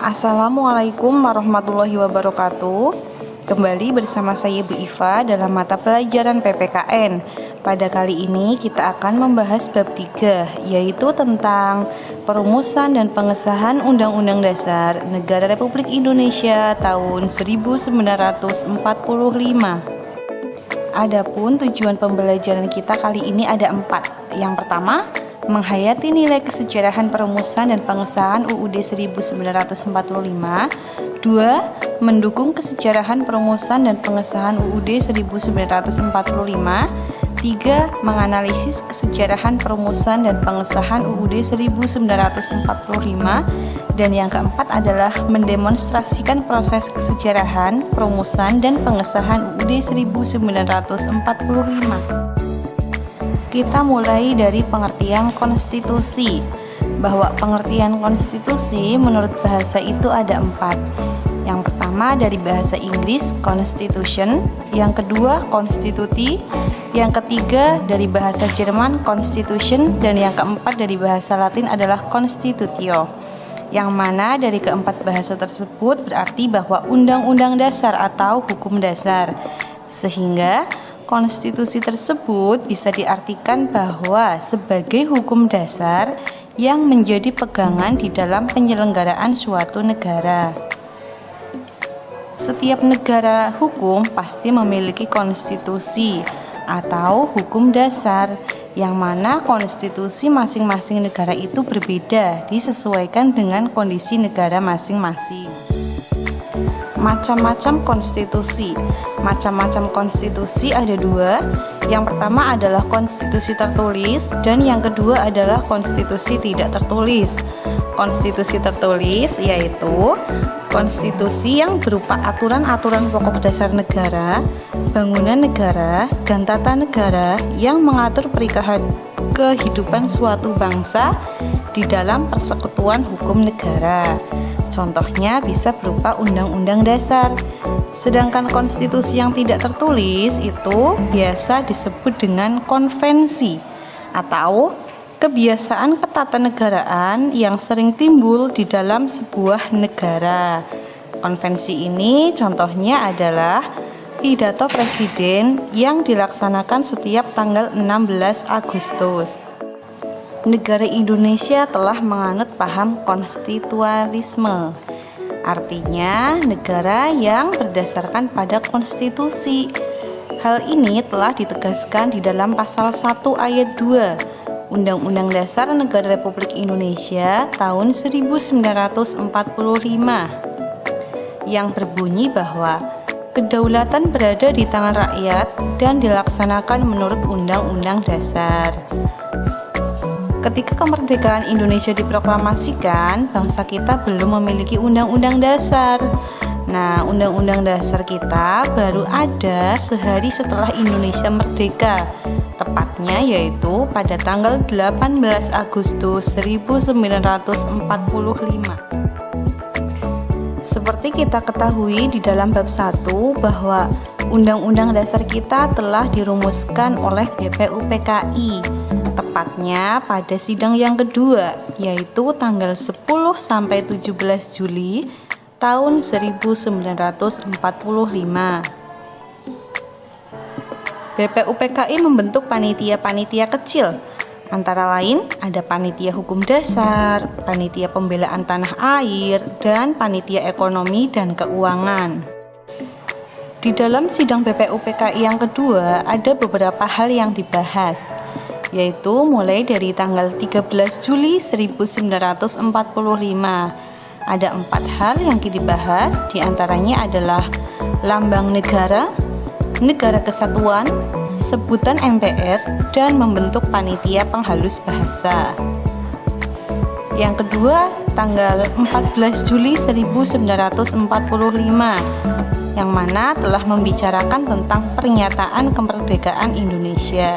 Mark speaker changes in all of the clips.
Speaker 1: Assalamualaikum warahmatullahi wabarakatuh. Kembali bersama saya Bu Iva dalam mata pelajaran PPKN. Pada kali ini kita akan membahas bab 3, yaitu tentang perumusan dan pengesahan Undang-Undang Dasar Negara Republik Indonesia tahun 1945. Adapun tujuan pembelajaran kita kali ini ada 4. Yang pertama, menghayati nilai kesejarahan perumusan dan pengesahan UUD 1945. 2. Mendukung kesejarahan perumusan dan pengesahan UUD 1945. 3. Menganalisis kesejarahan perumusan dan pengesahan UUD 1945. Dan yang keempat adalah mendemonstrasikan proses kesejarahan perumusan dan pengesahan UUD 1945. Kita mulai dari pengertian konstitusi, bahwa pengertian konstitusi menurut bahasa itu ada 4. Yang pertama dari bahasa Inggris constitution, yang kedua constituti, yang ketiga dari bahasa Jerman constitution, dan yang keempat dari bahasa Latin adalah constitutio. Yang mana dari keempat bahasa tersebut berarti bahwa undang-undang dasar atau hukum dasar. Sehingga konstitusi tersebut bisa diartikan bahwa sebagai hukum dasar yang menjadi pegangan di dalam penyelenggaraan suatu negara. Setiap negara hukum pasti memiliki konstitusi atau hukum dasar, yang mana konstitusi masing-masing negara itu berbeda disesuaikan dengan kondisi negara masing-masing. Macam-macam konstitusi. Macam-macam konstitusi ada 2. Yang pertama adalah konstitusi tertulis dan yang kedua adalah konstitusi tidak tertulis. Konstitusi tertulis yaitu konstitusi yang berupa aturan-aturan pokok dasar negara, bangunan negara, dan tata negara yang mengatur perikaian kehidupan suatu bangsa di dalam persekutuan hukum negara. Contohnya bisa berupa undang-undang dasar. Sedangkan konstitusi yang tidak tertulis itu biasa disebut dengan konvensi atau kebiasaan ketatanegaraan yang sering timbul di dalam sebuah negara. Konvensi ini contohnya adalah pidato presiden yang dilaksanakan setiap tanggal 16 Agustus. Negara Indonesia telah menganut paham konstitualisme, artinya negara yang berdasarkan pada konstitusi. Hal ini telah ditegaskan di dalam pasal 1 ayat 2 Undang-Undang Dasar Negara Republik Indonesia tahun 1945 yang berbunyi bahwa kedaulatan berada di tangan rakyat dan dilaksanakan menurut Undang-Undang Dasar. Ketika kemerdekaan Indonesia diproklamasikan, bangsa kita belum memiliki undang-undang dasar. Nah, undang-undang dasar kita baru ada sehari setelah Indonesia merdeka, tepatnya yaitu pada tanggal 18 Agustus 1945. Seperti kita ketahui di dalam bab 1 bahwa undang-undang dasar kita telah dirumuskan oleh BPUPKI, tepatnya pada sidang yang kedua, yaitu tanggal 10 sampai 17 Juli tahun 1945. BPUPKI membentuk panitia-panitia kecil, antara lain ada panitia hukum dasar, panitia pembelaan tanah air, dan panitia ekonomi dan keuangan. Di dalam sidang BPUPKI yang kedua ada beberapa hal yang dibahas, yaitu mulai dari tanggal 13 Juli 1945. Ada 4 hal yang dibahas, diantaranya adalah lambang negara, negara kesatuan, sebutan MPR, dan membentuk panitia penghalus bahasa. Yang kedua, tanggal 14 Juli 1945, yang mana telah membicarakan tentang pernyataan kemerdekaan Indonesia.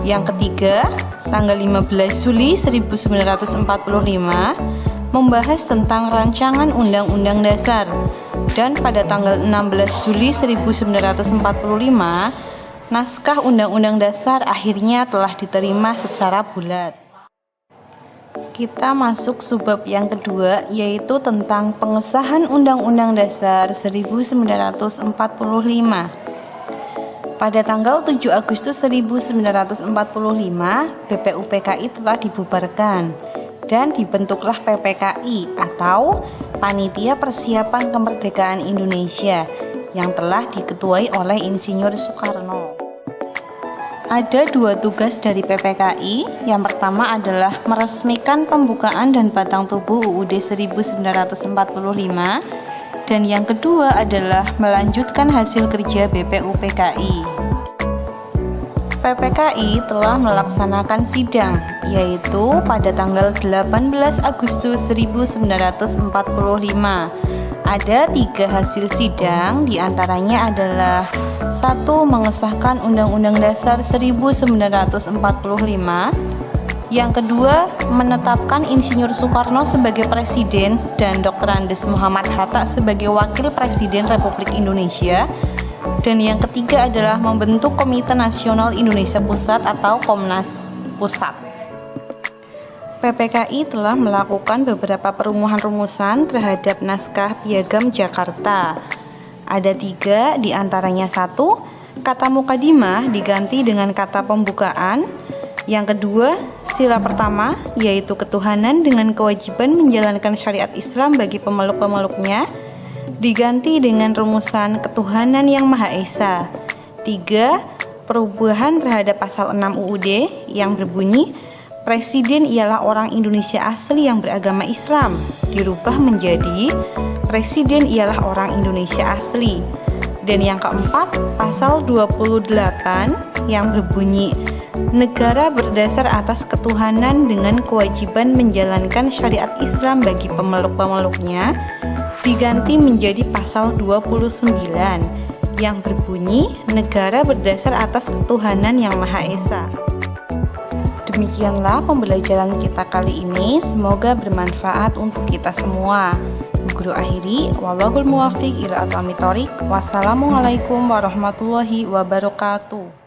Speaker 1: Yang ketiga, tanggal 15 Juli 1945 membahas tentang rancangan Undang-Undang Dasar, dan pada tanggal 16 Juli 1945 naskah Undang-Undang Dasar akhirnya telah diterima secara bulat. Kita masuk subbab yang kedua, yaitu tentang pengesahan Undang-Undang Dasar 1945. Pada tanggal 7 Agustus 1945, BPUPKI telah dibubarkan dan dibentuklah PPKI atau Panitia Persiapan Kemerdekaan Indonesia yang telah diketuai oleh Insinyur Soekarno. Ada dua tugas dari PPKI. Yang pertama adalah meresmikan pembukaan dan batang tubuh UUD 1945, dan yang kedua adalah melanjutkan hasil kerja BPUPKI. PPKI telah melaksanakan sidang, yaitu pada tanggal 18 Agustus 1945. Ada 3 hasil sidang, diantaranya adalah 1. Mengesahkan Undang-Undang Dasar 1945. Yang kedua, menetapkan Insinyur Soekarno sebagai Presiden dan Dr. Andes Muhammad Hatta sebagai Wakil Presiden Republik Indonesia. Dan yang ketiga adalah membentuk Komite Nasional Indonesia Pusat atau Komnas Pusat. PPKI telah melakukan beberapa perumusan-rumusan terhadap naskah Piagam Jakarta. Ada 3, diantaranya 1. Kata mukadimah diganti dengan kata pembukaan. Yang kedua, sila pertama, yaitu ketuhanan dengan kewajiban menjalankan syariat Islam bagi pemeluk-pemeluknya, diganti dengan rumusan ketuhanan yang Maha Esa. 3. Perubahan terhadap pasal 6 UUD yang berbunyi Presiden ialah orang Indonesia asli yang beragama Islam, dirubah menjadi Presiden ialah orang Indonesia asli. Dan yang keempat, pasal 28 yang berbunyi negara berdasar atas ketuhanan dengan kewajiban menjalankan syariat Islam bagi pemeluk-pemeluknya, diganti menjadi pasal 29 yang berbunyi negara berdasar atas ketuhanan yang Maha Esa. Demikianlah pembelajaran kita kali ini, semoga bermanfaat untuk kita semua. Guru akhiri, wallahul muwaffiq ila aqwamit thoriq. Wassalamualaikum warahmatullahi wabarakatuh.